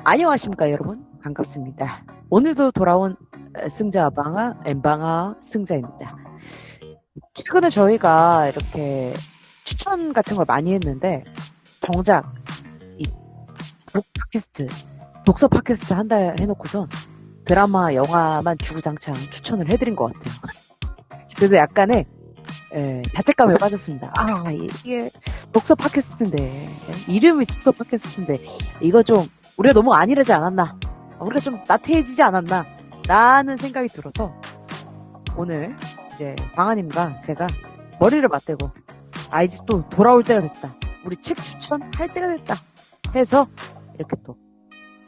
안녕하십니까, 여러분. 반갑습니다. 오늘도 돌아온 승자 방아, 엠방아 승자입니다. 최근에 저희가 이렇게 추천 같은 걸 많이 했는데, 정작 이 팟캐스트, 독서 팟캐스트 한다 해놓고선 드라마, 영화만 주구장창 추천을 해드린 것 같아요. 그래서 약간의 자책감에 빠졌습니다. 이게 독서 팟캐스트인데, 이름이 독서 팟캐스트인데, 이거 좀 우리가 너무 안일하지 않았나? 우리가 좀 나태해지지 않았나? 라는 생각이 들어서 오늘 이제 방아님과 제가 머리를 맞대고 이제 또 돌아올 때가 됐다. 우리 책 추천할 때가 됐다. 해서 이렇게 또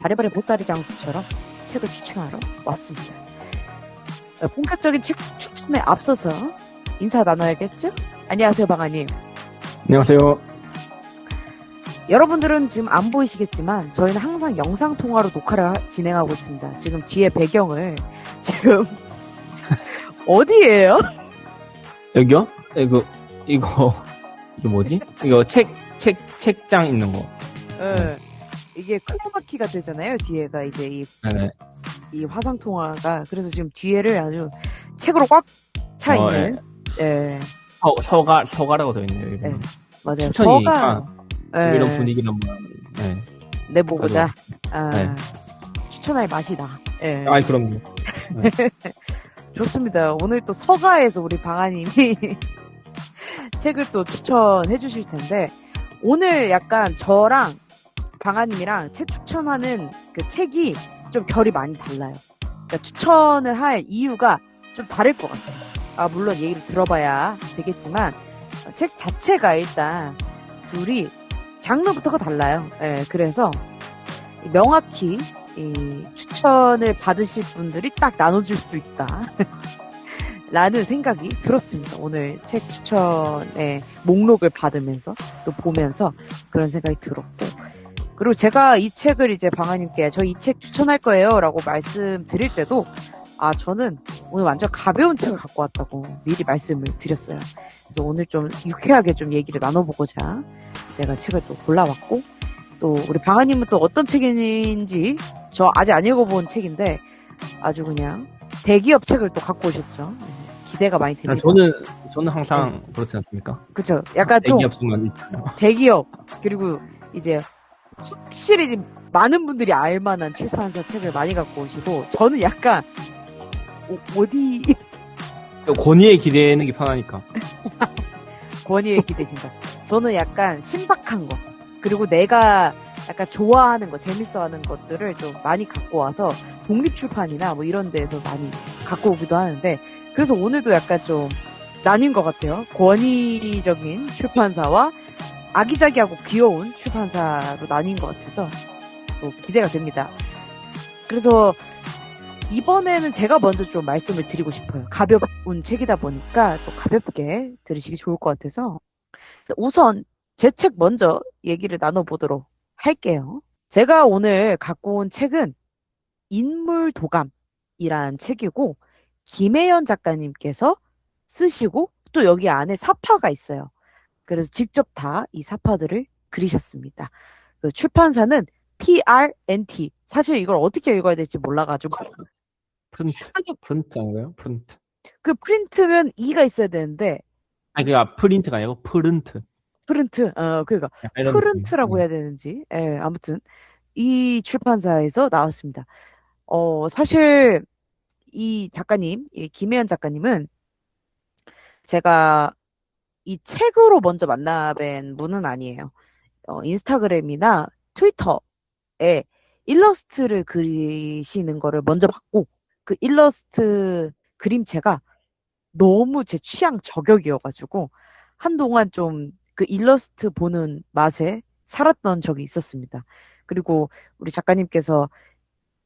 바리바리 보따리 장수처럼 책을 추천하러 왔습니다. 본격적인 책 추천에 앞서서 인사 나눠야겠죠? 안녕하세요, 방아님. 안녕하세요. 여러분들은 지금 안 보이시겠지만 저희는 항상 영상통화로 녹화를 진행하고 있습니다. 지금 뒤에 배경을 지금 어디예요? 여기요? 이거 뭐지? 이거 책장 있는 거. 네. 이게 크로마키가 되잖아요. 뒤에가 이제 네네. 이 화상통화가. 그래서 지금 뒤에를 아주 책으로 꽉 차 있는. 예. 서가라고 되어 있네요. 이거. 네. 맞아요. 추천이니까 예. 이런 분위기를 한번. 네. 내보고자. 네. 추천할 맛이다. 예. 그럼요. 네. 좋습니다. 오늘 또 서가에서 우리 방아님이 책을 또 추천해 주실 텐데, 오늘 약간 저랑 방아님이랑 책 추천하는 그 책이 좀 결이 많이 달라요. 그러니까 추천을 할 이유가 좀 다를 것 같아요. 물론 얘기를 들어봐야 되겠지만, 책 자체가 일단 둘이 장르부터가 달라요. 그래서 명확히 이 추천을 받으실 분들이 딱 나눠질 수도 있다. 라는 생각이 들었습니다. 오늘 책 추천의 목록을 받으면서 또 보면서 그런 생각이 들었고, 그리고 제가 이 책을 이제 방아님께 저 이 책 추천할 거예요 라고 말씀드릴 때도 저는 오늘 완전 가벼운 책을 갖고 왔다고 미리 말씀을 드렸어요. 그래서 오늘 좀 유쾌하게 좀 얘기를 나눠보고자 제가 책을 또 골라왔고, 또 우리 방아님은 또 어떤 책인지 저 아직 안 읽어본 책인데 아주 그냥 대기업 책을 또 갖고 오셨죠. 기대가 많이 됩니다. 저는 항상 그렇지 않습니까? 그쵸. 약간 좀 대기업만 있잖아요. 대기업, 그리고 이제 확실히 많은 분들이 알만한 출판사 책을 많이 갖고 오시고, 저는 약간 어디 권위에 기대는 게 편하니까. 권위에 기대신다. 저는 약간 신박한 거, 그리고 내가 약간 좋아하는 거, 재밌어하는 것들을 좀 많이 갖고 와서 독립출판이나 뭐 이런 데에서 많이 갖고 오기도 하는데, 그래서 오늘도 약간 좀 나뉜 것 같아요. 권위적인 출판사와 아기자기하고 귀여운 출판사로 나뉜 것 같아서 또 기대가 됩니다. 그래서 이번에는 제가 먼저 좀 말씀을 드리고 싶어요. 가벼운 책이다 보니까 또 가볍게 들으시기 좋을 것 같아서 우선 제 책 먼저 얘기를 나눠보도록 할게요. 제가 오늘 갖고 온 책은 인물도감이란 책이고, 김혜연 작가님께서 쓰시고 또 여기 안에 사파가 있어요. 그래서 직접 다 이 사파들을 그리셨습니다. 그 출판사는 PRNT. 사실 이걸 어떻게 읽어야 될지 몰라가지고. 프린트인가요? 프린트. 그 프린트면 E가 있어야 되는데. 그러니까 프린트가 아니고 프린트. 프린트. 그러니까 이런 느낌. 프린트라고 해야 되는지. 아무튼 이 출판사에서 나왔습니다. 사실 이 작가님, 이 김혜연 작가님은 제가 이 책으로 먼저 만나뵌 분은 아니에요. 인스타그램이나 트위터에 일러스트를 그리시는 거를 먼저 봤고, 그 일러스트 그림체가 너무 제 취향 저격이어가지고 한동안 좀 그 일러스트 보는 맛에 살았던 적이 있었습니다. 그리고 우리 작가님께서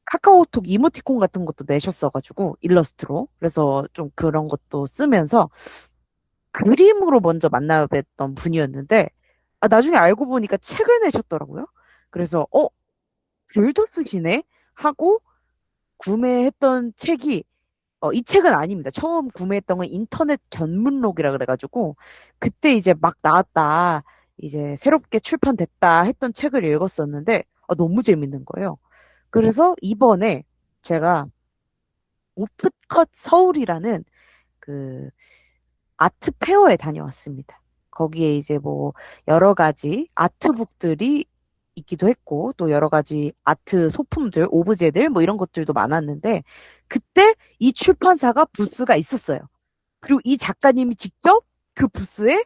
카카오톡 이모티콘 같은 것도 내셨어가지고 일러스트로, 그래서 좀 그런 것도 쓰면서 그림으로 먼저 만나뵀던 분이었는데, 나중에 알고 보니까 책을 내셨더라고요. 그래서 글도 쓰시네 하고 구매했던 책이 이 책은 아닙니다. 처음 구매했던 건 인터넷 견문록이라 그래가지고 그때 이제 막 나왔다, 이제 새롭게 출판됐다 했던 책을 읽었었는데 너무 재밌는 거예요. 그래서 이번에 제가 오프컷 서울이라는 그 아트 페어에 다녀왔습니다. 거기에 이제 뭐 여러 가지 아트북들이 있기도 했고 또 여러 가지 아트 소품들, 오브제들 뭐 이런 것들도 많았는데 그때 이 출판사가 부스가 있었어요. 그리고 이 작가님이 직접 그 부스에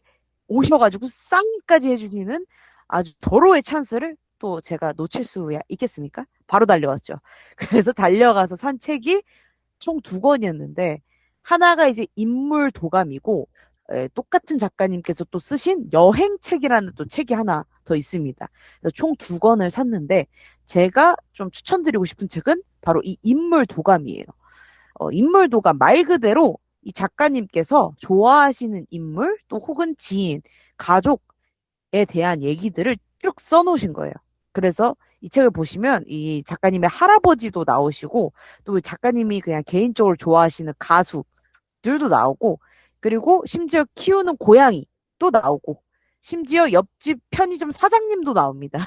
오셔가지고 사인까지 해주시는 아주 도로의 찬스를 또 제가 놓칠 수 있겠습니까? 바로 달려갔죠. 그래서 달려가서 산 책이 총 두 권이었는데 하나가 이제 인물 도감이고 똑같은 작가님께서 또 쓰신 여행책이라는 또 책이 하나 더 있습니다. 총 두 권을 샀는데 제가 좀 추천드리고 싶은 책은 바로 이 인물 도감이에요. 인물 도감 말 그대로 이 작가님께서 좋아하시는 인물 또 혹은 지인, 가족에 대한 얘기들을 쭉 써놓으신 거예요. 그래서 이 책을 보시면 이 작가님의 할아버지도 나오시고 또 작가님이 그냥 개인적으로 좋아하시는 가수들도 나오고 그리고 심지어 키우는 고양이도 나오고 심지어 옆집 편의점 사장님도 나옵니다.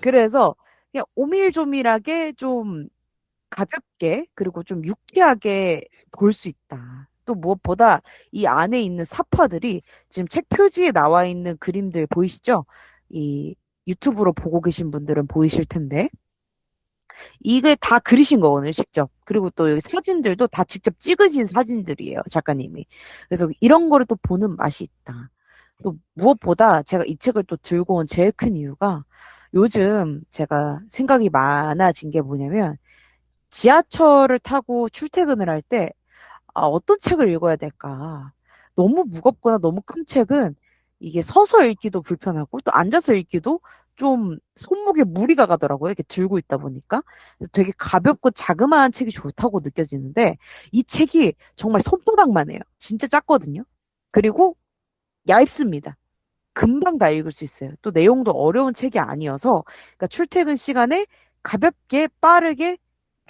그래서 그냥 오밀조밀하게 좀 가볍게 그리고 좀 유쾌하게 볼 수 있다. 또 무엇보다 이 안에 있는 사파들이 지금 책 표지에 나와 있는 그림들 보이시죠? 이 유튜브로 보고 계신 분들은 보이실 텐데 이게 다 그리신 거거든요, 직접. 그리고 또 여기 사진들도 다 직접 찍으신 사진들이에요, 작가님이. 그래서 이런 거를 또 보는 맛이 있다. 또 무엇보다 제가 이 책을 또 들고 온 제일 큰 이유가 요즘 제가 생각이 많아진 게 뭐냐면 지하철을 타고 출퇴근을 할 때, 어떤 책을 읽어야 될까? 너무 무겁거나 너무 큰 책은 이게 서서 읽기도 불편하고 또 앉아서 읽기도 좀 손목에 무리가 가더라고요. 이렇게 들고 있다 보니까. 되게 가볍고 자그마한 책이 좋다고 느껴지는데 이 책이 정말 손바닥만 해요. 진짜 작거든요. 그리고 얇습니다. 금방 다 읽을 수 있어요. 또 내용도 어려운 책이 아니어서 그러니까 출퇴근 시간에 가볍게 빠르게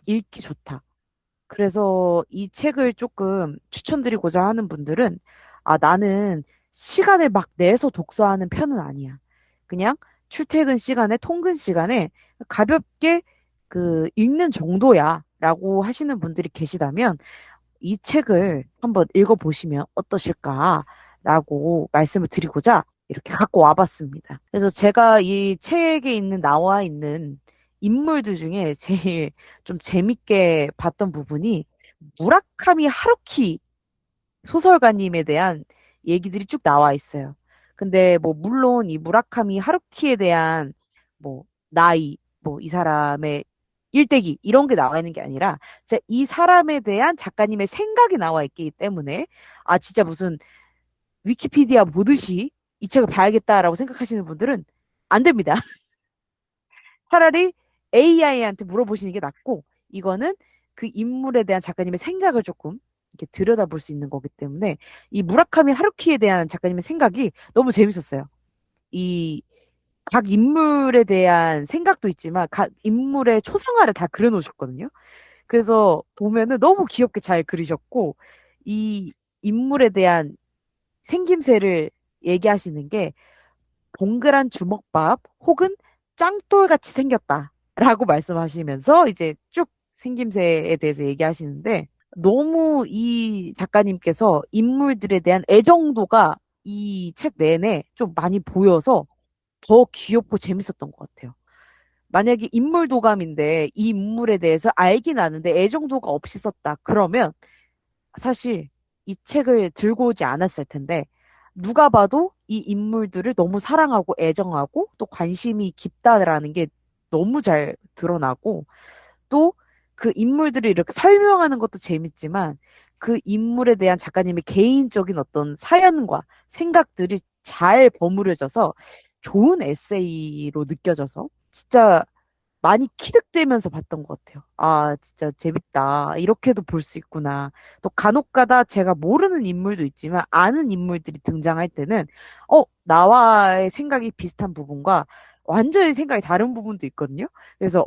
읽기 좋다. 그래서 이 책을 조금 추천드리고자 하는 분들은, 나는 시간을 막 내서 독서하는 편은 아니야. 그냥 출퇴근 시간에, 통근 시간에 가볍게 읽는 정도야. 라고 하시는 분들이 계시다면, 이 책을 한번 읽어보시면 어떠실까라고 말씀을 드리고자 이렇게 갖고 와봤습니다. 그래서 제가 이 책에 나와 있는 인물들 중에 제일 좀 재밌게 봤던 부분이 무라카미 하루키 소설가님에 대한 얘기들이 쭉 나와 있어요. 근데 뭐 물론 이 무라카미 하루키에 대한 뭐 나이, 뭐 이 사람의 일대기 이런 게 나와 있는 게 아니라 진짜 이 사람에 대한 작가님의 생각이 나와 있기 때문에 진짜 무슨 위키피디아 보듯이 이 책을 봐야겠다라고 생각하시는 분들은 안 됩니다. 차라리 AI한테 물어보시는 게 낫고, 이거는 그 인물에 대한 작가님의 생각을 조금 이렇게 들여다볼 수 있는 거기 때문에, 이 무라카미 하루키에 대한 작가님의 생각이 너무 재밌었어요. 이 각 인물에 대한 생각도 있지만, 각 인물의 초상화를 다 그려놓으셨거든요. 그래서 보면은 너무 귀엽게 잘 그리셨고, 이 인물에 대한 생김새를 얘기하시는 게 동그란 주먹밥 혹은 짱돌같이 생겼다라고 말씀하시면서 이제 쭉 생김새에 대해서 얘기하시는데 너무 이 작가님께서 인물들에 대한 애정도가 이 책 내내 좀 많이 보여서 더 귀엽고 재밌었던 것 같아요. 만약에 인물 도감인데 이 인물에 대해서 알긴 아는데 애정도가 없이 썼다. 그러면 사실 이 책을 들고 오지 않았을 텐데 누가 봐도 이 인물들을 너무 사랑하고 애정하고 또 관심이 깊다라는 게 너무 잘 드러나고 또 그 인물들을 이렇게 설명하는 것도 재밌지만 그 인물에 대한 작가님의 개인적인 어떤 사연과 생각들이 잘 버무려져서 좋은 에세이로 느껴져서 진짜 많이 키득대면서 봤던 것 같아요. 진짜 재밌다. 이렇게도 볼 수 있구나. 또 간혹가다 제가 모르는 인물도 있지만 아는 인물들이 등장할 때는, 나와의 생각이 비슷한 부분과 완전히 생각이 다른 부분도 있거든요. 그래서,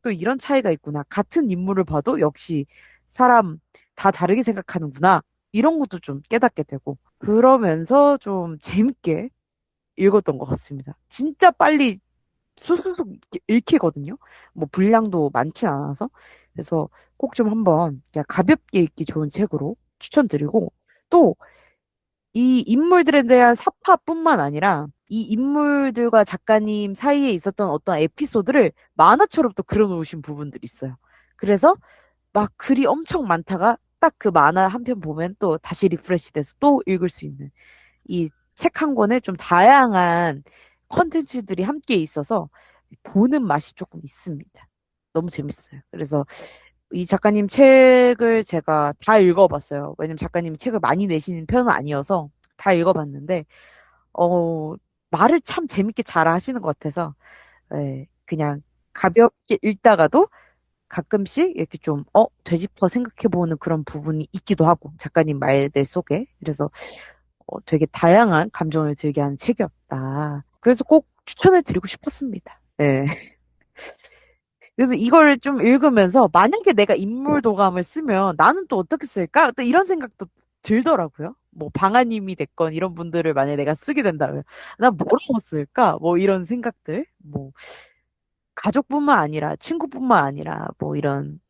또 이런 차이가 있구나. 같은 인물을 봐도 역시 사람 다 다르게 생각하는구나. 이런 것도 좀 깨닫게 되고. 그러면서 좀 재밌게 읽었던 것 같습니다. 진짜 빨리 수수도 읽히거든요. 뭐 분량도 많진 않아서. 그래서 꼭 좀 한번 그냥 가볍게 읽기 좋은 책으로 추천드리고 또 이 인물들에 대한 사파뿐만 아니라 이 인물들과 작가님 사이에 있었던 어떤 에피소드를 만화처럼 또 그려놓으신 부분들이 있어요. 그래서 막 글이 엄청 많다가 딱 그 만화 한 편 보면 또 다시 리프레시 돼서 또 읽을 수 있는 이 책 한 권에 좀 다양한 컨텐츠들이 함께 있어서 보는 맛이 조금 있습니다. 너무 재밌어요. 그래서 이 작가님 책을 제가 다 읽어봤어요. 왜냐면 작가님이 책을 많이 내시는 편은 아니어서 다 읽어봤는데, 어, 말을 참 재밌게 잘 하시는 것 같아서, 예, 그냥 가볍게 읽다가도 가끔씩 이렇게 좀, 되짚어 생각해보는 그런 부분이 있기도 하고, 작가님 말들 속에. 그래서 되게 다양한 감정을 들게 하는 책이었다. 그래서 꼭 추천을 드리고 싶었습니다. 네. 그래서 이걸 좀 읽으면서 만약에 내가 인물 도감을 쓰면 나는 또 어떻게 쓸까? 또 이런 생각도 들더라고요. 뭐 방아님이 됐건 이런 분들을 만약에 내가 쓰게 된다면 난 뭐라고 쓸까? 뭐 이런 생각들. 뭐 가족뿐만 아니라 친구뿐만 아니라 뭐 이런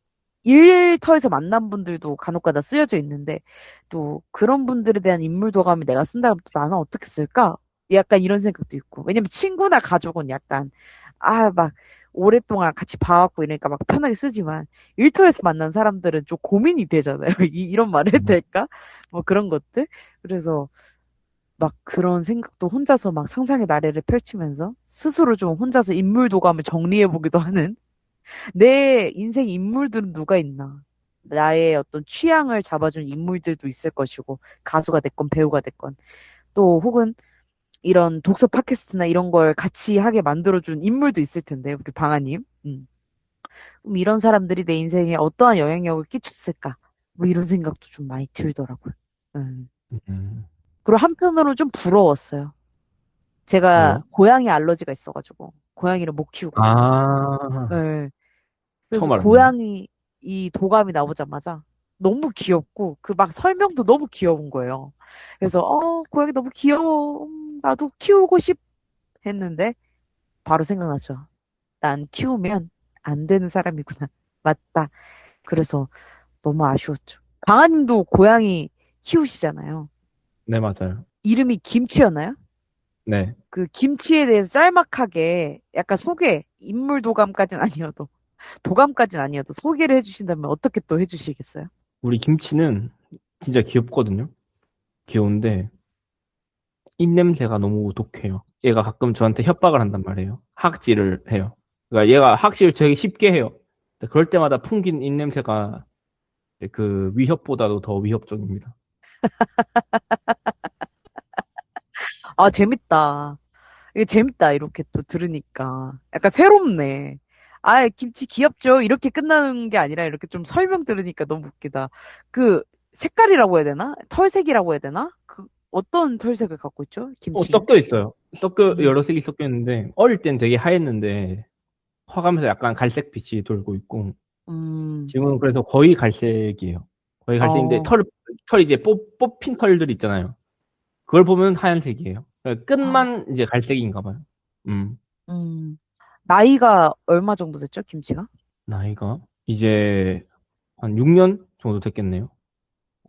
일터에서 만난 분들도 간혹가다 쓰여져 있는데 또 그런 분들에 대한 인물 도감을 내가 쓴다면 또 나는 어떻게 쓸까? 약간 이런 생각도 있고. 왜냐면 친구나 가족은 약간 막 오랫동안 같이 봐왔고 이러니까 막 편하게 쓰지만 일터에서 만난 사람들은 좀 고민이 되잖아요. 이런 말 해도 음. 될까? 뭐 그런 것들. 그래서 막 그런 생각도 혼자서 막 상상의 나래를 펼치면서 스스로 좀 혼자서 인물 도감을 정리해 보기도 하는 내 인생 인물들은 누가 있나? 나의 어떤 취향을 잡아준 인물들도 있을 것이고, 가수가 됐건 배우가 됐건, 또 혹은 이런 독서 팟캐스트나 이런 걸 같이 하게 만들어준 인물도 있을 텐데, 우리 방아님. 그럼 이런 사람들이 내 인생에 어떠한 영향력을 끼쳤을까? 뭐 이런 생각도 좀 많이 들더라고요. 음. 음. 그리고 한편으로는 좀 부러웠어요. 제가 왜요? 고양이 알러지가 있어가지고, 고양이를 못 키우거든요. 아, 네. 그래서 처음 알았네요. 고양이 이 도감이 나오자마자 너무 귀엽고 그 막 설명도 너무 귀여운 거예요. 그래서 고양이 너무 귀여워. 나도 키우고 싶 했는데 바로 생각나죠. 난 키우면 안 되는 사람이구나. 맞다. 그래서 너무 아쉬웠죠. 강아님도 고양이 키우시잖아요. 네, 맞아요. 이름이 김치였나요? 네. 그 김치에 대해서 짤막하게 약간 인물 도감까지는 아니어도 도감까지는 아니어도 소개를 해주신다면 어떻게 또 해주시겠어요? 우리 김치는 진짜 귀엽거든요. 귀여운데, 입냄새가 너무 독해요. 얘가 가끔 저한테 협박을 한단 말이에요. 학질을 해요. 그러니까 얘가 학질 되게 쉽게 해요. 근데 그럴 때마다 풍긴 입냄새가 그 위협보다도 더 위협적입니다. 아, 재밌다. 이게 재밌다. 이렇게 또 들으니까. 약간 새롭네. 김치 귀엽죠? 이렇게 끝나는 게 아니라 이렇게 좀 설명 들으니까 너무 웃기다. 그, 색깔이라고 해야 되나? 털색이라고 해야 되나? 그, 어떤 털색을 갖고 있죠? 김치는? 섞여 있어요. 음, 여러 색이 섞여 있는데, 어릴 땐 되게 하였는데, 커가면서 약간 갈색 빛이 돌고 있고, 음, 지금은 그래서 거의 갈색이에요. 거의 갈색인데, 어, 털 이제 뽑힌 털들 있잖아요. 그걸 보면 하얀색이에요. 그러니까 아, 끝만 이제 갈색인가 봐요. 음, 음. 나이가 얼마 정도 됐죠? 김치가? 나이가 이제 한 6년 정도 됐겠네요. 6,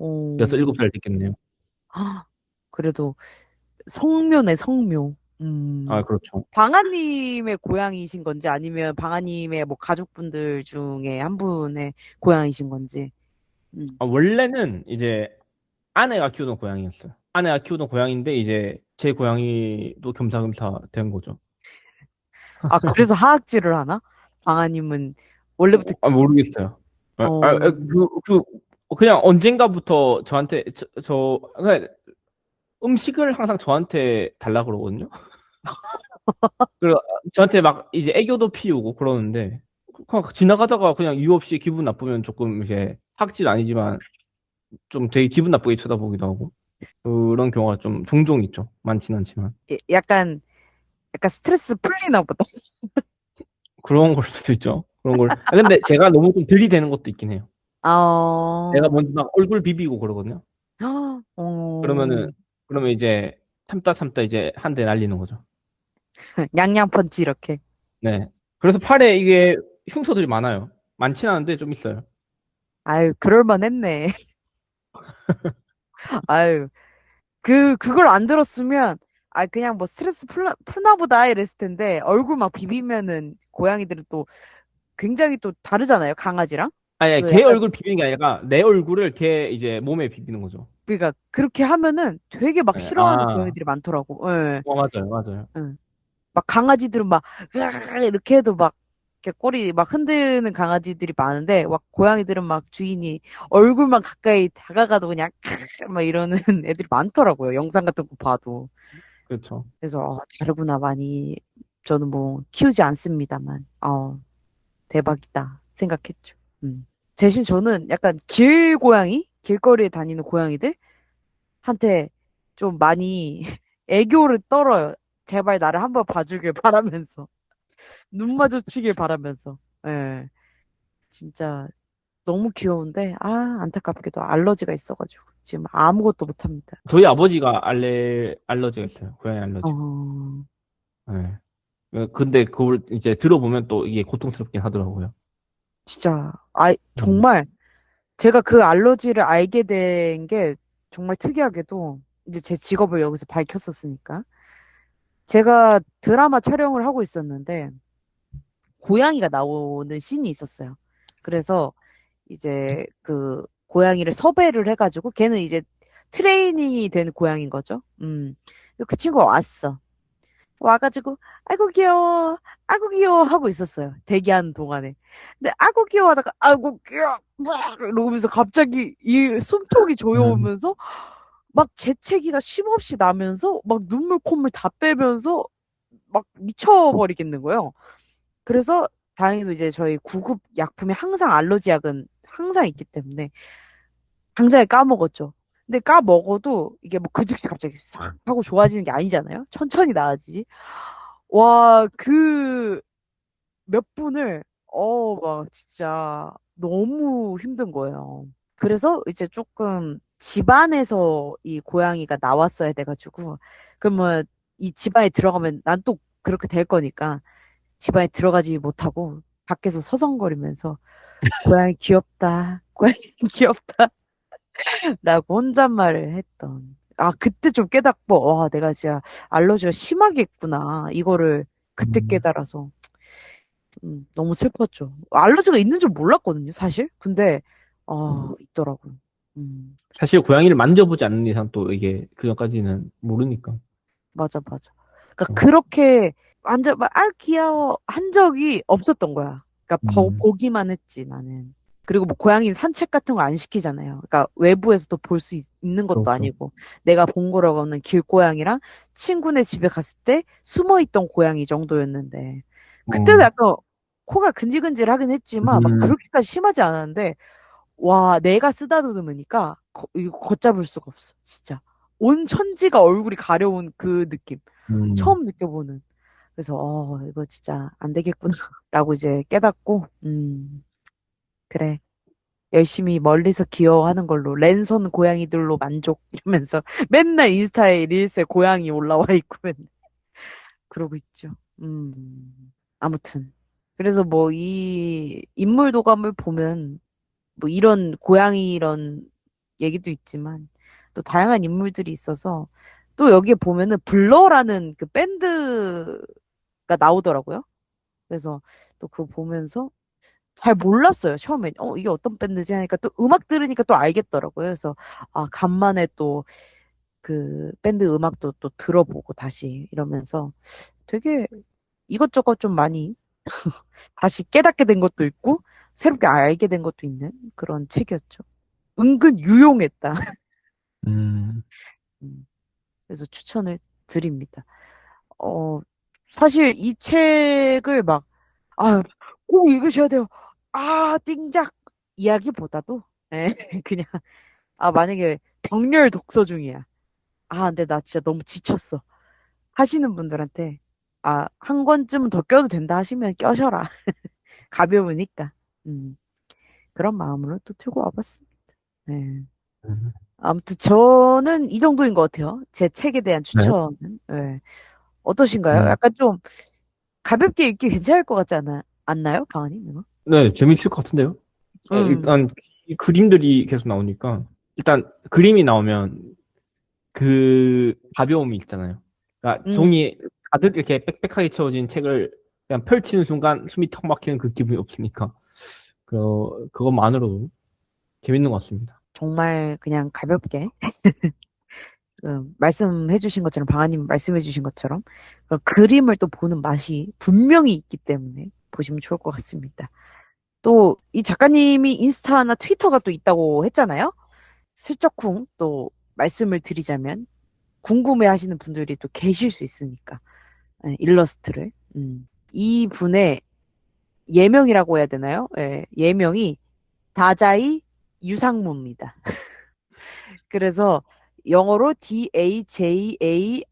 오, 7살 됐겠네요. 그래도 성묘네, 성묘. 아, 그렇죠. 방아님의 고향이신 건지 아니면 방아님의 뭐 가족분들 중에 한 분의 고향이신 건지. 음. 아, 원래는 이제 아내가 키우던 고양이였어요. 아내가 키우던 고양이인데, 이제 제 고양이도 겸사겸사 된 거죠. 아, 그래서 하악질을 하나? 방아님은 원래부터, 모르겠어요. 어, 그냥 언젠가부터 저한테, 그냥 음식을 항상 저한테 달라 그러거든요. 그리고 저한테 막 이제 애교도 피우고 그러는데, 그냥 지나가다가 그냥 이유 없이 기분 나쁘면 조금 이제 학질 아니지만 좀 되게 기분 나쁘게 쳐다보기도 하고, 그런 경우가 좀 종종 있죠. 많진 않지만. 약간, 약간 스트레스 풀리나 보다. 그런 걸 수도 있죠. 그런 걸. 근데 제가 너무 좀 들이대는 것도 있긴 해요. 내가 어, 먼저 막 얼굴 비비고 그러거든요. 그러면은, 어, 그러면 이제 참다 참다 이제 한 대 날리는 거죠. 양양 펀치 이렇게. 네. 그래서 팔에 이게 흉터들이 많아요. 많진 않은데 좀 있어요. 아유, 그럴만 했네. 아유, 그걸 안 들었으면, 아, 그냥 뭐 스트레스 푸나 보다 이랬을 텐데, 얼굴 막 비비면은 고양이들은 또 굉장히 또 다르잖아요, 강아지랑. 아니, 그래서 걔 약간, 얼굴 비비는 게 아니라 내 얼굴을 걔 이제 몸에 비비는 거죠. 그러니까 그렇게 하면은 되게 막 네. 싫어하는 아, 고양이들이 많더라고. 예. 맞아요, 맞아요. 예. 막 강아지들은 막 으악 이렇게 해도 막 이렇게 꼬리 막 흔드는 강아지들이 많은데 막 고양이들은 막 주인이 얼굴만 가까이 다가가도 그냥 막 이러는 애들이 많더라고요. 영상 같은 거 봐도. 그렇죠. 그래서 다르구나 많이. 저는 뭐 키우지 않습니다만 대박이다 생각했죠. 대신 저는 약간 길고양이 길거리에 다니는 고양이들한테 좀 많이 애교를 떨어요. 제발 나를 한번 봐주길 바라면서. 눈 마주치길 바라면서. 예. 진짜 너무 귀여운데, 안타깝게도 알러지가 있어가지고. 지금 아무것도 못합니다. 저희 아버지가 알러지가 있어요. 고양이 어, 알러지. 네. 근데 그걸 이제 들어보면 또 이게 고통스럽긴 하더라고요. 진짜, 음. 정말, 제가 그 알러지를 알게 된 게 정말 특이하게도, 이제 제 직업을 여기서 밝혔었으니까. 제가 드라마 촬영을 하고 있었는데, 고양이가 나오는 씬이 있었어요. 그래서 이제 그 고양이를 섭외를 해가지고 걔는 이제 트레이닝이 된 고양이인 거죠. 그 친구가 왔어. 와가지고 아이고 귀여워, 아이고 귀여워 하고 있었어요. 대기하는 동안에. 근데 아이고 귀여워 하다가 아이고 귀여워 막 이러면서 갑자기 이 숨통이 음. 조여오면서 막 재채기가 쉼없이 나면서 막 눈물 콧물 다 빼면서 막 미쳐버리겠는 거예요. 그래서 다행히도 이제 저희 구급 약품에 항상 알러지 약은 항상 있기 때문에 당장에 까먹었죠. 근데 까먹어도 이게 뭐 그 즉시 갑자기 싹 하고 좋아지는 게 아니잖아요. 천천히 나아지지. 와, 그 몇 분을 막 진짜 너무 힘든 거예요. 그래서 이제 조금 집안에서 이 고양이가 나왔어야 돼가지고 그러면 이 집안에 들어가면 난 또 그렇게 될 거니까 집안에 들어가지 못하고 밖에서 서성거리면서 고양이 귀엽다. 고양이 귀엽다. 라고 혼잣말을 했던. 그때 좀 깨닫고, 와, 내가 진짜 알러지가 심하게 있구나. 이거를 그때 음. 깨달아서. 너무 슬펐죠. 알러지가 있는 줄 몰랐거든요, 사실. 근데, 있더라고요. 음, 사실 고양이를 만져보지 않는 이상 또 이게 그전까지는 모르니까. 맞아, 맞아. 그러니까 어. 그렇게 완전 막, 귀여워 한 적이 없었던 거야. 그러니까 음. 보기만 했지, 나는. 그리고 뭐 고양이는 산책 같은 거 안 시키잖아요. 그러니까 외부에서도 볼 수 있는 것도 그렇죠. 아니고 내가 본 거라고는 길고양이랑 친구네 집에 갔을 때 숨어 있던 고양이 정도였는데 그때도 어. 약간 코가 근질근질하긴 했지만 막 음. 그렇게까지 심하지 않았는데 와 내가 쓰다듬으니까 이거 걷잡을 수가 없어 진짜 온 천지가 얼굴이 가려운 그 느낌 음. 처음 느껴보는 그래서 이거 진짜 안 되겠구나 라고 이제 깨닫고 그래 열심히 멀리서 귀여워하는 걸로 랜선 고양이들로 만족 이러면서 맨날 인스타에 릴스에 고양이 올라와 있고 맨날 그러고 있죠. 아무튼 그래서 뭐 이 인물 도감을 보면 뭐 이런 고양이 이런 얘기도 있지만 또 다양한 인물들이 있어서 또 여기에 보면은 블러라는 그 밴드가 나오더라고요. 그래서 또 그거 보면서 잘 몰랐어요, 처음에. 이게 어떤 밴드지 하니까 또 음악 들으니까 또 알겠더라고요. 그래서, 간만에 또 그 밴드 음악도 또 들어보고 다시 이러면서 되게 이것저것 좀 많이 다시 깨닫게 된 것도 있고, 새롭게 알게 된 것도 있는 그런 책이었죠. 은근 유용했다. 음. 음, 그래서 추천을 드립니다. 어, 사실 이 책을 막, 아, 꼭 읽으셔야 돼요. 띵작! 이야기보다도, 예, 그냥, 만약에 병렬 독서 중이야. 근데 나 진짜 너무 지쳤어. 하시는 분들한테, 한 권쯤은 더 껴도 된다 하시면 껴셔라. 가벼우니까. 음, 그런 마음으로 또 들고 와봤습니다. 네. 음. 아무튼 저는 이 정도인 것 같아요. 제 책에 대한 네. 추천은. 네. 어떠신가요? 음. 약간 좀 가볍게 읽기 괜찮을 것 같지 않나요? 방아님, 이거? 네, 재밌을 것 같은데요? 음, 일단 이 그림들이 계속 나오니까 일단 그림이 나오면 그 가벼움이 있잖아요. 그러니까 음, 종이 가득 이렇게 빽빽하게 채워진 책을 그냥 펼치는 순간 숨이 턱 막히는 그 기분이 없으니까 그것만으로도 재밌는 것 같습니다. 정말 그냥 가볍게. 말씀해주신 것처럼, 방아님 말씀해주신 것처럼, 그림을 또 보는 맛이 분명히 있기 때문에 보시면 좋을 것 같습니다. 또, 이 작가님이 인스타나 트위터가 또 있다고 했잖아요? 슬쩍쿵 또 말씀을 드리자면, 궁금해 하시는 분들이 또 계실 수 있으니까, 일러스트를. 이 분의 예명이라고 해야 되나요? 예, 예명이 다자이 유상무입니다. 그래서 영어로 DAJAI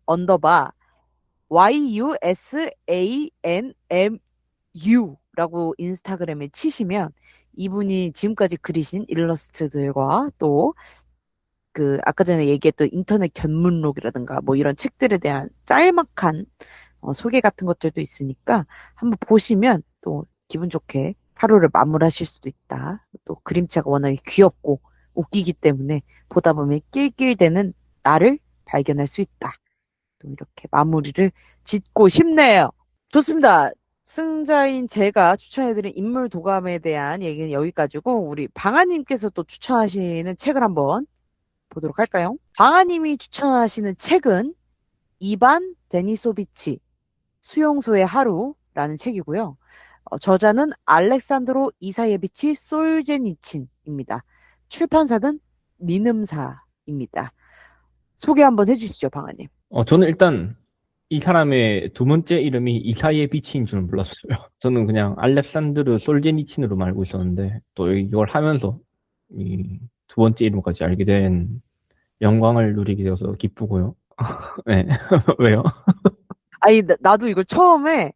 언더바 YUSANMU라고 인스타그램에 치시면 이분이 지금까지 그리신 일러스트들과 또 그 아까 전에 얘기했던 인터넷 견문록이라든가 뭐 이런 책들에 대한 짤막한 소개 같은 것들도 있으니까 한번 보시면 또 기분 좋게 하루를 마무리하실 수도 있다. 또 그림체가 워낙에 귀엽고 웃기기 때문에 보다 보면 낄낄대는 나를 발견할 수 있다. 또 이렇게 마무리를 짓고 싶네요. 좋습니다. 승자인 제가 추천해드린 인물 도감에 대한 얘기는 여기까지고 우리 방아님께서 또 추천하시는 책을 한번 보도록 할까요? 방아님이 추천하시는 책은 이반 데니소비치 수용소의 하루라는 책이고요. 저자는 알렉산드로 이사예비치 솔제니친입니다. 출판사는 민음사입니다. 소개 한번 해주시죠, 방아님. 저는 일단 이 사람의 두 번째 이름이 이사예 비치인 줄은 몰랐어요. 저는 그냥 알렉산드르 솔제니친으로 알고 있었는데 또 이걸 하면서 이 두 번째 이름까지 알게 된 영광을 누리게 되어서 기쁘고요. 네. 왜요? 아니, 나도 이걸 처음에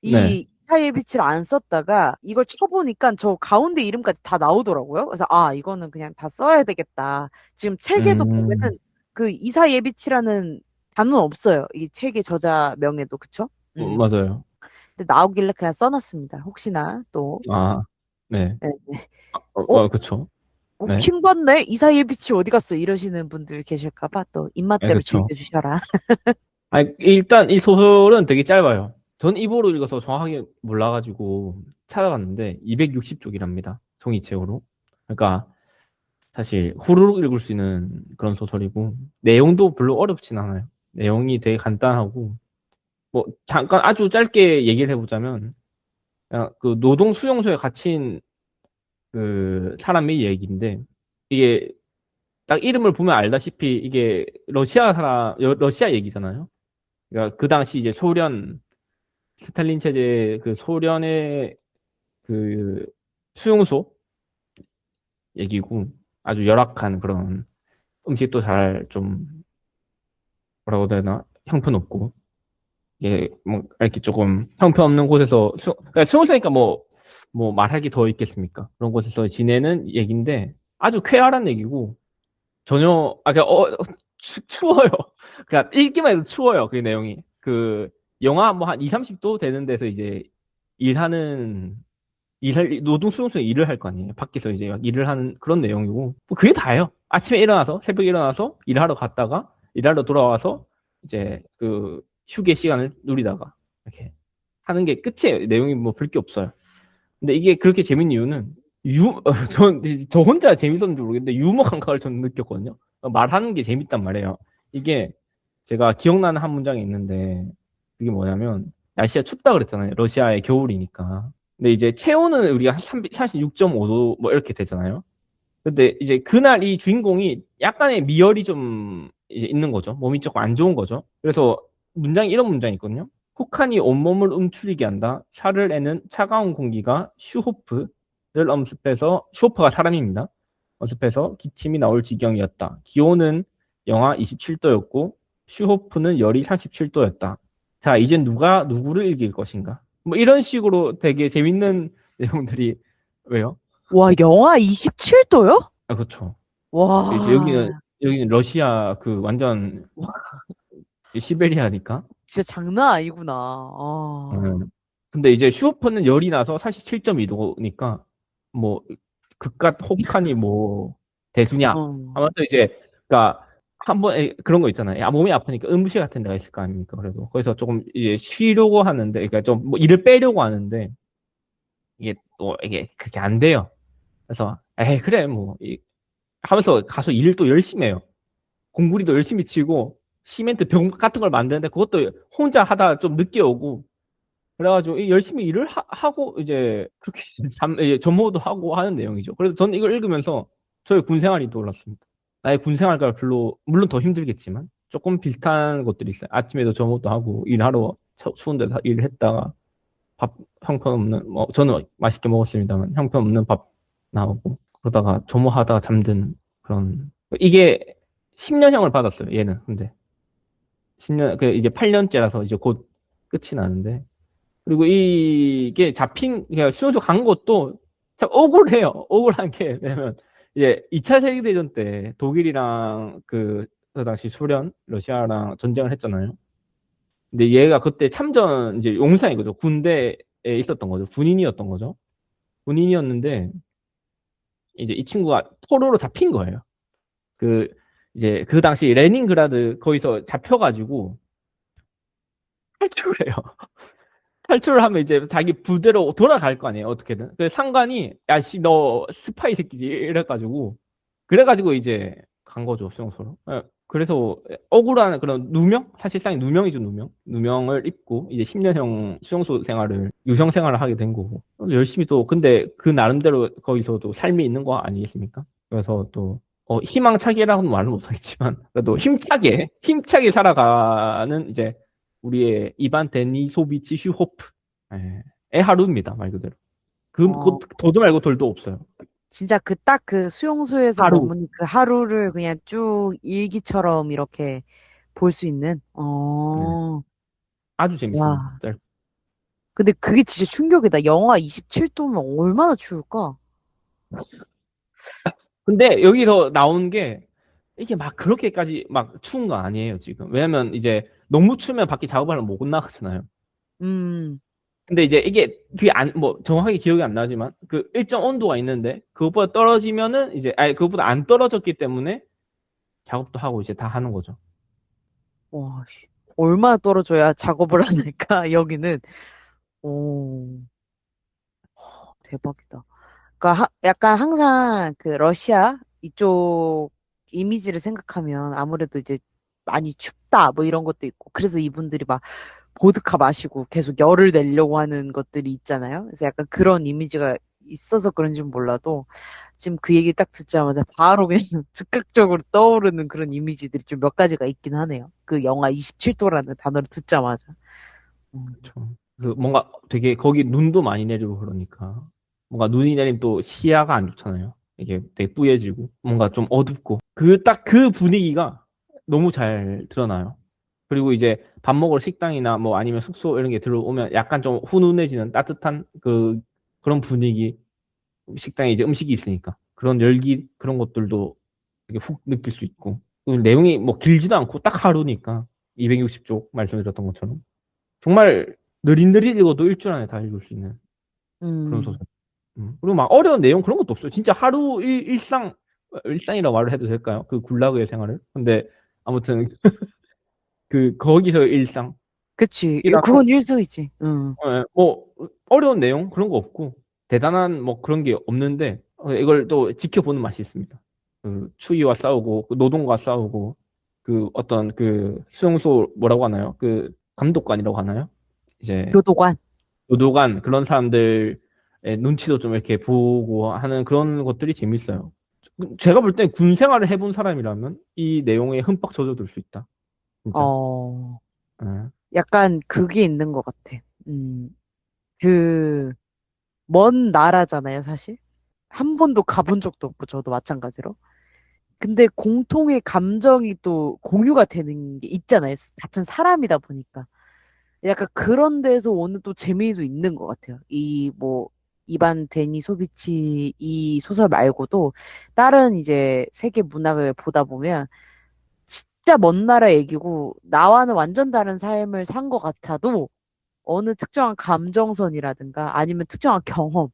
네. 이 이사예비치를 안 썼다가 이걸 쳐보니까 저 가운데 이름까지 다 나오더라고요. 그래서 아, 이거는 그냥 다 써야 되겠다. 지금 책에도 음, 보면은 그 이사예비치라는 단어는 없어요. 이 책의 저자명에도, 그쵸? 맞아요. 근데 나오길래 그냥 써놨습니다. 혹시나 또. 아, 네. 네. 어? 그쵸. 어, 네. 킹받네? 이사예비치 어디 갔어? 이러시는 분들 계실까봐 또 네, 입맛대로 그쵸. 즐겨주셔라. 일단 이 소설은 되게 짧아요. 전 입으로 읽어서 정확하게 몰라가지고 찾아봤는데 260쪽이랍니다. 종이책으로. 그러니까 사실 후루룩 읽을 수 있는 그런 소설이고 내용도 별로 어렵진 않아요. 내용이 되게 간단하고 뭐 잠깐 아주 짧게 얘기를 해보자면 그냥 그 노동 수용소에 갇힌 그 사람의 얘기인데 이게 딱 이름을 보면 알다시피 이게 러시아 얘기잖아요. 그러니까 그 당시 이제 소련 스탈린 체제 그 소련의 그 수용소 얘기고 아주 열악한 그런 음식도 잘 좀 뭐라고 해야 되나 형편없고 이게 뭐 이렇게 조금 형편없는 곳에서 그러니까 수용소니까 뭐 말할 게 더 있겠습니까? 그런 곳에서 지내는 얘기인데 아주 쾌활한 얘기고 전혀 추워요. 그러니까 읽기만 해도 추워요. 그 내용이 그 영하 뭐 한 2, 30도 되는 데서 이제 일하는 노동 수용소에 일을 할 거 아니에요. 밖에서 이제 막 일을 하는 그런 내용이고, 뭐 그게 다예요. 아침에 일어나서, 새벽에 일어나서 일하러 갔다가, 일하러 돌아와서, 이제 그 휴게 시간을 누리다가, 이렇게 하는 게 끝이에요. 내용이 뭐 별 게 없어요. 근데 이게 그렇게 재밌는 이유는, 저 혼자 재밌었는지 모르겠는데, 유머 감각을 저는 느꼈거든요. 말하는 게 재밌단 말이에요. 이게 제가 기억나는 한 문장이 있는데, 그게 뭐냐면, 날씨가 춥다 그랬잖아요. 러시아의 겨울이니까. 근데 이제 체온은 우리가 한 36.5도 뭐 이렇게 되잖아요. 근데 이제 그날 이 주인공이 약간의 미열이 좀 이제 있는 거죠. 몸이 조금 안 좋은 거죠. 그래서 이런 문장이 있거든요. 혹한이 온몸을 움츠리게 한다. 샤를 에는 차가운 공기가 슈호프가 사람입니다. 엄습해서 기침이 나올 지경이었다. 기온은 영하 27도였고 슈호프는 열이 37도였다. 자, 이제 누가 누구를 이길 것인가? 뭐 이런 식으로 되게 재밌는 내용들이 왜요? 와, 영하 27도요? 그렇죠. 이제 와, 여기는 러시아 그 완전 시베리아니까. 진짜 장난 아니구나. 아, 음. 근데 이제 슈퍼는 열이 나서 사실 7.2도니까 뭐 극과 혹하니 뭐 대수냐 어, 하면 또 이제 그러니까 한번 그런 거 있잖아요. 몸이 아프니까 음식 같은 데가 있을 거 아닙니까? 그래도 거기서 조금 이제 쉬려고 하는데 그러니까 좀 뭐 일을 빼려고 하는데 이게 또 이게 그렇게 안 돼요. 그래서 에이 그래 뭐 하면서 가서 일을 또 열심히 해요. 공구리도 열심히 치고 시멘트 벽 같은 걸 만드는데 그것도 혼자 하다 좀 늦게 오고 그래가지고 열심히 일을 하고 이제 그렇게 이제 전모도 하고 하는 내용이죠. 그래서 저는 이걸 읽으면서 저의 군 생활이 떠올랐습니다. 나의 군 생활과 별로 물론 더 힘들겠지만 조금 비슷한 것들이 있어요. 아침에도 점호도 하고 일하러 추운 데서 일을 했다가 밥 형편없는 뭐 저는 맛있게 먹었습니다만 형편없는 밥 나오고 그러다가 점호하다가 잠드는 그런 이게 10년형을 받았어요. 얘는 근데 10년 그 이제 8년째라서 이제 곧 끝이 나는데 그리고 이게 그러니까 수용소 간 것도 참 억울해요. 억울한 게, 왜냐면, 이제 2차 세계대전 때 독일이랑 그 당시 소련, 러시아랑 전쟁을 했잖아요. 근데 얘가 그때 참전, 이제 용사인 거죠. 군대에 있었던 거죠. 군인이었던 거죠. 군인이었는데, 이제 이 친구가 포로로 잡힌 거예요. 그, 이제 그 당시 레닌그라드 거기서 잡혀가지고 탈출을 해요. 탈출을 하면 이제 자기 부대로 돌아갈 거 아니에요, 어떻게든. 그래서 상관이, 야, 씨, 너 스파이 새끼지. 이래가지고. 그래가지고 이제 간 거죠, 수용소로. 예, 그래서 억울한 그런 누명? 사실상 누명이죠, 누명. 누명을 입고 이제 10년형 수용소 생활을, 유형 생활을 하게 된 거고. 열심히 또, 근데 그 나름대로 거기서도 삶이 있는 거 아니겠습니까? 그래서 또, 희망차게라고는 말은 못하겠지만, 그래도 힘차게 살아가는 이제 우리의 이반 데니소비치 슈호프. 의 하루입니다, 말 그대로. 어, 더도 말고 덜도 없어요. 진짜 그 딱 그 수용소에서 하루. 머무는 그 하루를 그냥 쭉 일기처럼 이렇게 볼 수 있는, 네. 어, 아주 재밌습니다. 와. 근데 그게 진짜 충격이다. 영하 27도면 얼마나 추울까? 근데 여기서 나온 게 이게 막 그렇게까지 막 추운 거 아니에요, 지금. 왜냐면 이제 너무 추우면 밖에 작업하면 못 나가잖아요. 음, 근데 이제 이게 그게 뭐 정확하게 기억이 안 나지만 그 일정 온도가 있는데 그것보다 떨어지면은 이제 아니 그것보다 안 떨어졌기 때문에 작업도 하고 이제 다 하는 거죠. 와, 씨. 얼마나 떨어져야 작업을 하니까, 여기는. 오, 대박이다. 그러니까 약간 항상 그 러시아 이쪽 이미지를 생각하면 아무래도 이제 많이 춥다 뭐 이런 것도 있고 그래서 이분들이 막 보드카 마시고 계속 열을 내려고 하는 것들이 있잖아요. 그래서 약간 그런 이미지가 있어서 그런지는 몰라도 지금 그 얘기 딱 듣자마자 바로 그냥 즉각적으로 떠오르는 그런 이미지들이 좀 몇 가지가 있긴 하네요. 그 영하 27도라는 단어를 듣자마자. 음. 그렇죠. 그 뭔가 되게 거기 눈도 많이 내리고 그러니까 뭔가 눈이 내리면 또 시야가 안 좋잖아요. 이게 되게 뿌얘지고 뭔가 좀 어둡고 딱 그 분위기가 너무 잘 드러나요. 그리고 이제 밥 먹으러 식당이나 뭐 아니면 숙소 이런 게 들어오면 약간 좀 훈훈해지는 따뜻한 그런 분위기 식당에 이제 음식이 있으니까 그런 열기 그런 것들도 되게 훅 느낄 수 있고 그리고 내용이 뭐 길지도 않고 딱 하루니까 260쪽 말씀드렸던 것처럼 정말 느릿느릿 읽어도 일주일 안에 다 읽을 수 있는 그런 소설. 음. 그리고 막 어려운 내용 그런 것도 없어요. 진짜 하루 일상이라고 말을 해도 될까요? 그 굴라그의 생활을. 근데 아무튼 거기서 일상이라서 그치. 그건 일석이지. 응. 뭐 어려운 내용 그런 거 없고 대단한 뭐 그런 게 없는데 이걸 또 지켜보는 맛이 있습니다. 그 추위와 싸우고 그 노동과 싸우고 그 어떤 그 수용소 뭐라고 하나요? 그 감독관이라고 하나요? 이제 교도관. 노도관 그런 사람들의 눈치도 좀 이렇게 보고 하는 그런 것들이 재밌어요. 제가 볼 땐 군 생활을 해본 사람이라면 이 내용에 흠뻑 젖어들 수 있다. 진짜. 어, 예. 약간 그게 있는 것 같아. 음, 그, 먼 나라잖아요, 사실. 한 번도 가본 적도 없고, 저도 마찬가지로. 근데 공통의 감정이 또 공유가 되는 게 있잖아요. 같은 사람이다 보니까. 약간 그런 데서 오는 또 재미도 있는 것 같아요. 이반 데니소비치 이 소설 말고도 다른 이제 세계 문학을 보다 보면 진짜 먼 나라 얘기고 나와는 완전 다른 삶을 산 것 같아도 어느 특정한 감정선이라든가 아니면 특정한 경험,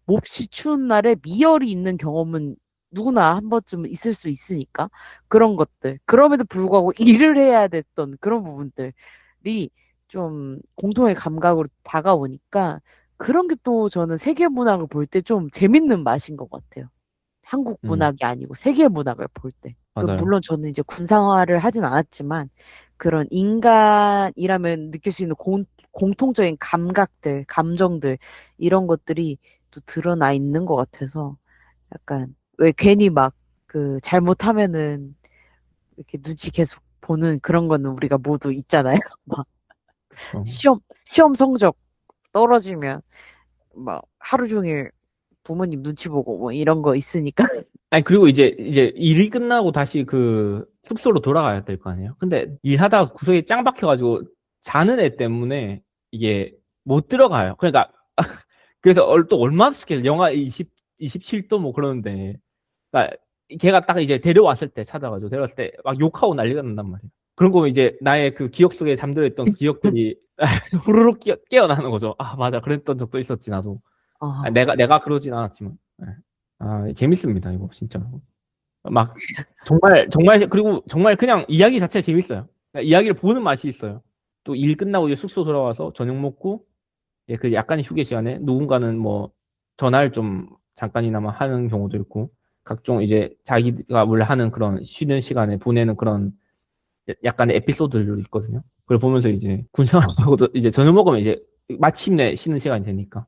몹시 추운 날에 미열이 있는 경험은 누구나 한 번쯤은 있을 수 있으니까 그런 것들. 그럼에도 불구하고 일을 해야 됐던 그런 부분들이 좀 공통의 감각으로 다가오니까 그런 게 또 저는 세계 문학을 볼 때 좀 재밌는 맛인 것 같아요. 한국 음, 문학이 아니고 세계 문학을 볼 때. 맞아요. 물론 저는 이제 군상화를 하진 않았지만 그런 인간이라면 느낄 수 있는 공통적인 감각들, 감정들 이런 것들이 또 드러나 있는 것 같아서 약간 왜 괜히 막 그 잘못하면은 이렇게 눈치 계속 보는 그런 거는 우리가 모두 있잖아요. 막 그쵸. 시험 성적 떨어지면 막 하루 종일 부모님 눈치 보고 뭐 이런 거 있으니까. 아니, 그리고 이제 일이 끝나고 다시 그 숙소로 돌아가야 될 거 아니에요? 근데 일하다가 구석에 짱 박혀가지고 자는 애 때문에 이게 못 들어가요. 그러니까, 그래서 또 얼마나 스케일, 영하 27도 뭐 그러는데. 그러니까 걔가 딱 이제 데려왔을 때 찾아가지고 데려왔을 때 막 욕하고 난리가 난단 말이에요. 그런 거 이제 나의 그 기억 속에 잠들어 있던 기억들이 후루룩 깨어나는 거죠. 아, 맞아. 그랬던 적도 있었지, 나도. 아, 아, 내가 그러진 않았지만. 네. 아, 재밌습니다, 이거, 진짜. 막, 정말, 그리고 정말 그냥 이야기 자체가 재밌어요. 그러니까 이야기를 보는 맛이 있어요. 또 일 끝나고 이제 숙소 돌아와서 저녁 먹고, 이제 그 약간의 휴게 시간에 누군가는 뭐, 전화를 좀 잠깐이나마 하는 경우도 있고, 각종 이제 자기가 원래 하는 그런 쉬는 시간에 보내는 그런 약간의 에피소드들도 있거든요. 그걸 보면서 이제 군 생활하고도 이제 저녁 먹으면 이제 마침내 쉬는 시간이 되니까.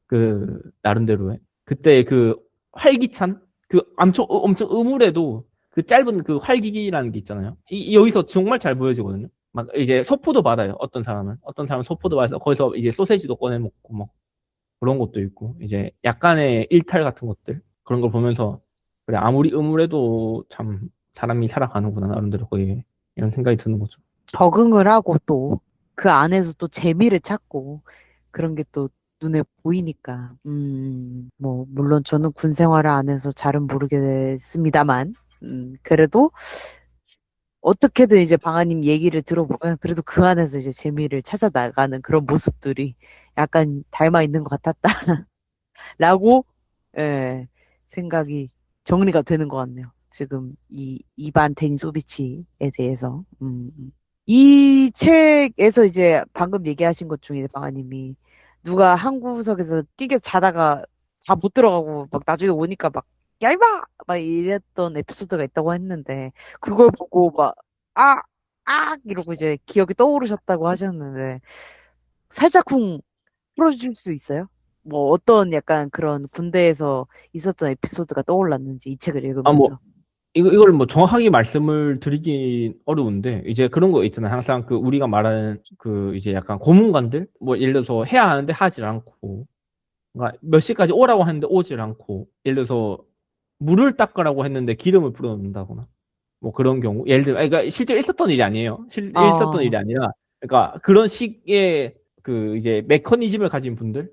그 나름대로의 그때 그 활기찬 그 엄청 음울해도 그 짧은 그 활기라는 게 있잖아요. 여기서 정말 잘 보여지거든요. 막 이제 소포도 받아요. 어떤 사람은 소포도 받아서 거기서 이제 소세지도 꺼내 먹고 뭐 그런 것도 있고 이제 약간의 일탈 같은 것들 그런 걸 보면서 그래 아무리 음울해도 참 사람이 살아가는구나 나름대로 거의 이런 생각이 드는 거죠. 적응을 하고 또 그 안에서 또 재미를 찾고 그런 게 또 눈에 보이니까. 뭐, 물론 저는 군 생활을 안 해서 잘은 모르겠습니다만, 그래도 어떻게든 이제 방아님 얘기를 들어보면 그래도 그 안에서 이제 재미를 찾아 나가는 그런 모습들이 약간 닮아 있는 것 같았다라고, 예, 생각이 정리가 되는 것 같네요. 지금 이 이반 데니소비치에 대해서. 이 책에서 이제 방금 얘기하신 것 중에 방아님이 누가 한 구석에서 끼겨서 자다가 다 못 들어가고 막 나중에 오니까 막 얇아! 막 이랬던 에피소드가 있다고 했는데 그걸 보고 막 아! 아! 이러고 이제 기억이 떠오르셨다고 하셨는데 살짝쿵 풀어주실 수 있어요? 뭐 어떤 약간 그런 군대에서 있었던 에피소드가 떠올랐는지 이 책을 아, 뭐, 읽으면서. 이걸 뭐 정확하게 말씀을 드리긴 어려운데, 이제 그런 거 있잖아요. 항상 그 우리가 말하는 그 이제 약간 고문관들? 뭐 예를 들어서 해야 하는데 하질 않고, 그러니까 몇 시까지 오라고 하는데 오질 않고, 예를 들어서 물을 닦으라고 했는데 기름을 불어넣는다거나, 뭐 그런 경우. 예를 들어, 아니, 그러니까 실제로 있었던 일이 아니에요. 실제 있었던 일이 아, 아니라, 그러니까 그런 식의 그 이제 메커니즘을 가진 분들이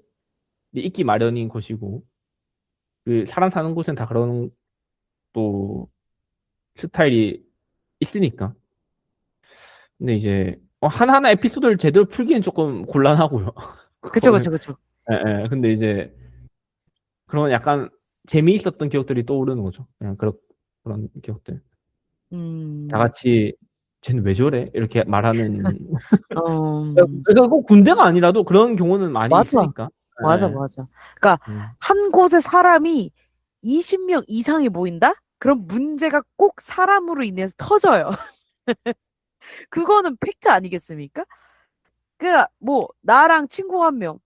있기 마련인 것이고, 그 사람 사는 곳엔 다 그런 또 스타일이 있으니까. 근데 이제 하나하나 에피소드를 제대로 풀기는 조금 곤란하고요. 그쵸, 그거는 그쵸, 그쵸. 예, 예. 근데 이제 그런 약간 재미있었던 기억들이 떠오르는 거죠. 그냥 그런 기억들. 다 음, 같이 쟤는 왜 저래? 이렇게 말하는. 음. 그러니까 꼭 군대가 아니라도 그런 경우는 많이 맞아. 있으니까. 맞아, 예. 맞아. 그러니까 음. 한 곳에 사람이 20명 이상이 모인다? 그럼 문제가 꼭 사람으로 인해서 터져요. 그거는 팩트 아니겠습니까? 그, 뭐, 나랑 친구 한 명.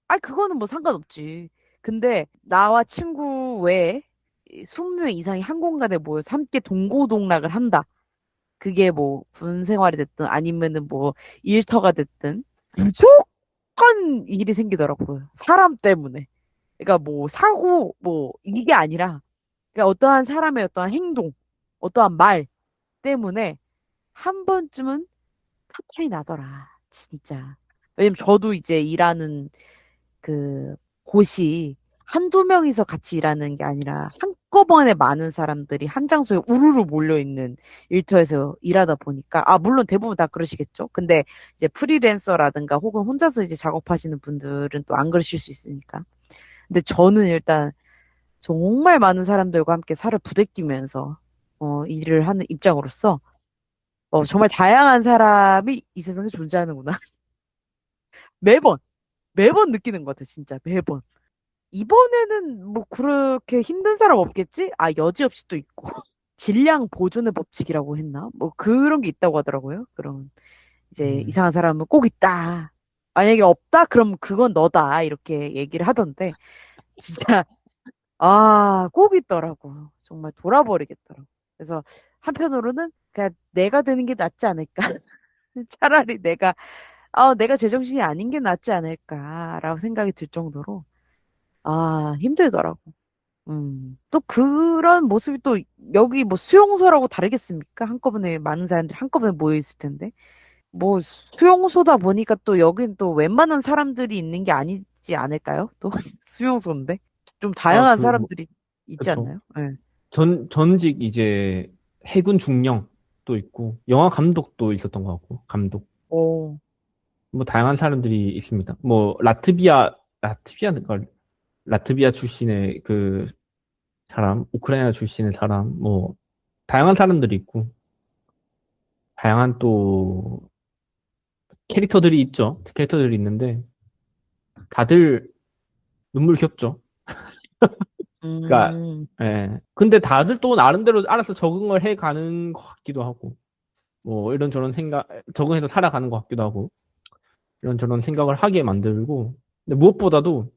아, 그거는 뭐 상관없지. 근데 나와 친구 외에 20명 이상이 한 공간에 모여서 함께 동고동락을 한다. 그게 뭐 군 생활이 됐든 아니면은 뭐 일터가 됐든 무조건 일이 생기더라고요. 사람 때문에. 그러니까 뭐 사고 뭐 이게 아니라 그러니까 어떠한 사람의 어떠한 행동, 어떠한 말 때문에 한 번쯤은 파탄이 나더라. 진짜. 왜냐면 저도 이제 일하는 그 곳이 한두 명이서 같이 일하는 게 아니라 한꺼번에 많은 사람들이 한 장소에 우르르 몰려있는 일터에서 일하다 보니까, 물론 대부분 다 그러시겠죠. 근데 이제 프리랜서라든가 혹은 혼자서 이제 작업하시는 분들은 또 안 그러실 수 있으니까. 근데 저는 일단 정말 많은 사람들과 함께 살을 부대끼면서, 일을 하는 입장으로서, 정말 다양한 사람이 이 세상에 존재하는구나. 매번, 매번 느끼는 것 같아, 진짜, 매번. 이번에는 뭐 그렇게 힘든 사람 없겠지? 여지없이 또 있고. 질량 보존의 법칙이라고 했나? 뭐 그런 게 있다고 하더라고요. 그럼 이제 음, 이상한 사람은 꼭 있다. 만약에 없다? 그럼 그건 너다. 이렇게 얘기를 하던데. 진짜, 꼭 있더라고. 정말 돌아버리겠더라고. 그래서 한편으로는 그냥 내가 되는 게 낫지 않을까? 차라리 내가 제정신이 아닌 게 낫지 않을까라고 생각이 들 정도로, 힘들더라고. 또 그런 모습이 또 여기 뭐 수용소라고 다르겠습니까? 한꺼번에 많은 사람들이 한꺼번에 모여 있을 텐데. 뭐 수용소다 보니까 또 여긴 또 웬만한 사람들이 있는 게 아니지 않을까요? 또 수용소인데. 좀 아, 다양한 사람들이 있지 그쵸. 않나요? 네. 전직 이제 해군 중령도 있고, 영화 감독도 있었던 것 같고, 감독. 오, 뭐 다양한 사람들이 있습니다. 뭐 라트비아인가? 라트비아 출신의 그 사람, 우크라이나 출신의 사람, 뭐 다양한 사람들이 있고, 다양한 또 캐릭터들이 있죠. 캐릭터들이 있는데 다들 눈물겹죠. 그러니까 음, 예. 근데 다들 또 나름대로 알아서 적응을 해 가는 것 같기도 하고, 뭐 이런저런 생각, 적응해서 살아가는 것 같기도 하고, 이런저런 생각을 하게 만들고, 근데 무엇보다도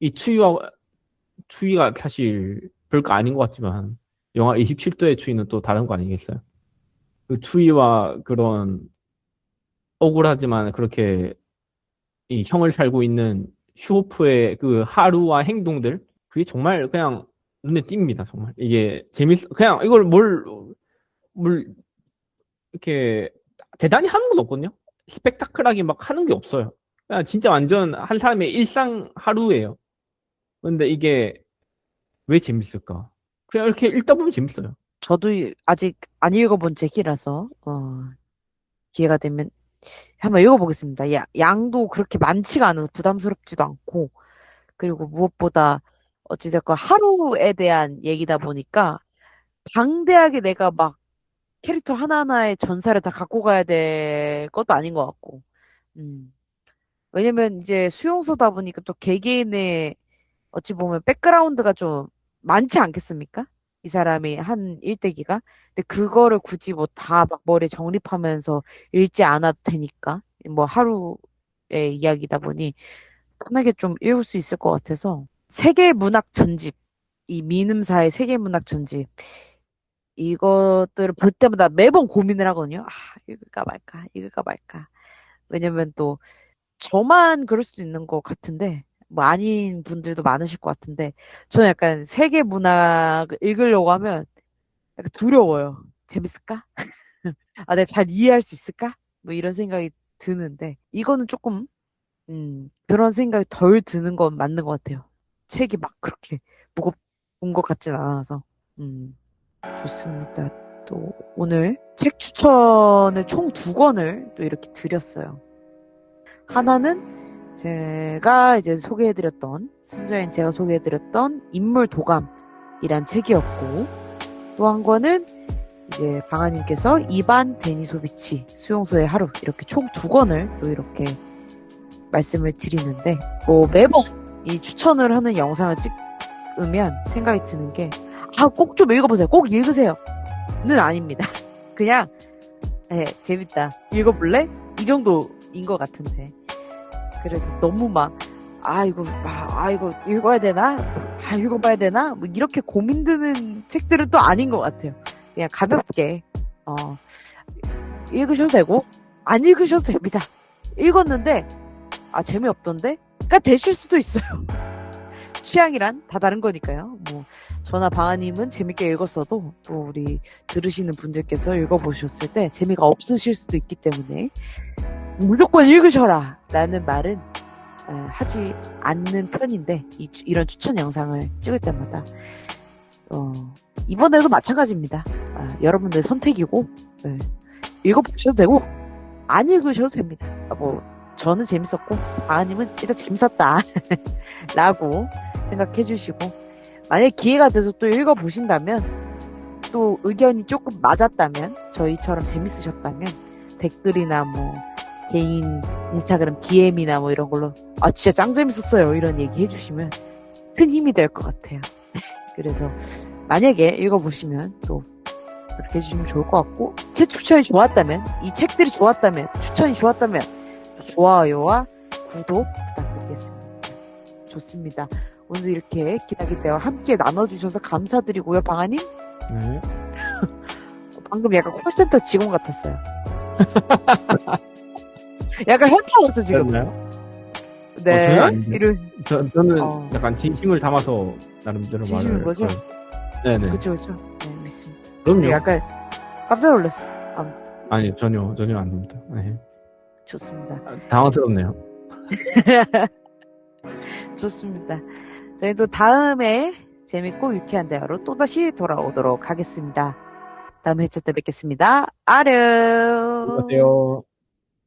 이 추위가 사실 별거 아닌 것 같지만, 영하 27도의 추위는 또 다른 거 아니겠어요? 그 추위와 그런 억울하지만 그렇게 이 형을 살고 있는 슈호프의 그 하루와 행동들, 그게 정말 그냥 눈에 띕니다, 정말. 이게 그냥 이걸 이렇게 대단히 하는 건 없거든요. 스펙타클하게 막 하는 게 없어요. 그냥 진짜 완전 한 사람의 일상 하루예요. 근데 이게 왜 재밌을까? 그냥 이렇게 읽다 보면 재밌어요. 저도 아직 안 읽어본 책이라서, 기회가 되면 한번 읽어보겠습니다. 양도 그렇게 많지가 않아서 부담스럽지도 않고, 그리고 무엇보다 어찌됐건 하루에 대한 얘기다 보니까 방대하게 내가 막 캐릭터 하나하나의 전사를 다 갖고 가야 될 것도 아닌 것 같고. 음. 왜냐면 이제 수용소다 보니까 또 개개인의 어찌 보면 백그라운드가 좀 많지 않겠습니까? 이 사람이 한 일대기가. 근데 그거를 굳이 뭐 다 막 머리에 정립하면서 읽지 않아도 되니까. 뭐 하루의 이야기다 보니 편하게 좀 읽을 수 있을 것 같아서. 세계 문학 전집, 이 미음사의 세계 문학 전집. 이것들을 볼 때마다 매번 고민을 하거든요. 읽을까 말까, 읽을까 말까. 왜냐면 또 저만 그럴 수도 있는 것 같은데, 뭐 아닌 분들도 많으실 것 같은데, 저는 약간 세계 문학을 읽으려고 하면 약간 두려워요. 재밌을까? 내가 잘 이해할 수 있을까? 뭐 이런 생각이 드는데, 이거는 조금, 그런 생각이 덜 드는 건 맞는 것 같아요. 책이 막 그렇게 무거운 것 같진 않아서. 음. 좋습니다. 또 오늘 책 추천을 총 두 권을 또 이렇게 드렸어요. 하나는 제가 이제 소개해드렸던, 순자인 제가 소개해드렸던 인물 도감이란 책이었고, 또 한 권은 이제 방아님께서 이반 데니소비치 수용소의 하루, 이렇게 총 두 권을 또 이렇게 말씀을 드리는데, 뭐 매번 이 추천을 하는 영상을 찍으면 생각이 드는 게, 꼭 좀 읽어보세요. 꼭 읽으세요. 는 아닙니다. 그냥, 재밌다. 읽어볼래? 이 정도인 것 같은데. 그래서 너무 막, 이거 읽어야 되나? 읽어봐야 되나? 뭐 이렇게 고민 드는 책들은 또 아닌 것 같아요. 그냥 가볍게, 읽으셔도 되고, 안 읽으셔도 됩니다. 읽었는데, 재미없던데? 그러니까 되실 수도 있어요. 취향이란 다 다른 거니까요. 뭐 저나 방아님은 재밌게 읽었어도 또 우리 들으시는 분들께서 읽어보셨을 때 재미가 없으실 수도 있기 때문에 무조건 읽으셔라 라는 말은 하지 않는 편인데 이런 추천 영상을 찍을 때마다 이번에도 마찬가지입니다. 여러분들 선택이고, 네. 읽어보셔도 되고, 안 읽으셔도 됩니다. 저는 재밌었고, 아님은 일단 재밌었다. 라고 생각해 주시고, 만약에 기회가 돼서 또 읽어보신다면, 또 의견이 조금 맞았다면, 저희처럼 재밌으셨다면, 댓글이나 개인 인스타그램 DM이나 이런 걸로, 진짜 짱 재밌었어요. 이런 얘기 해주시면 큰 힘이 될 것 같아요. 그래서, 만약에 읽어보시면 또, 그렇게 해주시면 좋을 것 같고, 책 추천이 좋았다면, 이 책들이 좋았다면, 추천이 좋았다면, 좋아요와 구독 부탁드리겠습니다. 좋습니다. 오늘 이렇게 기나긴 대화 함께 나눠주셔서 감사드리고요, 방아님. 네. 방금 약간 콜센터 직원 같았어요. 약간 현타 왔어, 지금. 그랬나요? 네. 저는 약간 진심을 담아서 나름대로 진심인 말을. 거죠? 네네. 그쵸. 네, 믿습니다. 그럼요. 약간 깜짝 놀랐어. 아니, 전혀 안 됩니다. 네. 좋습니다. 당황스럽네요. 좋습니다. 저희 또 다음에 재밌고 유쾌한 대화로 또다시 돌아오도록 하겠습니다. 다음 회차 때 뵙겠습니다. 아르. 안녕하세요.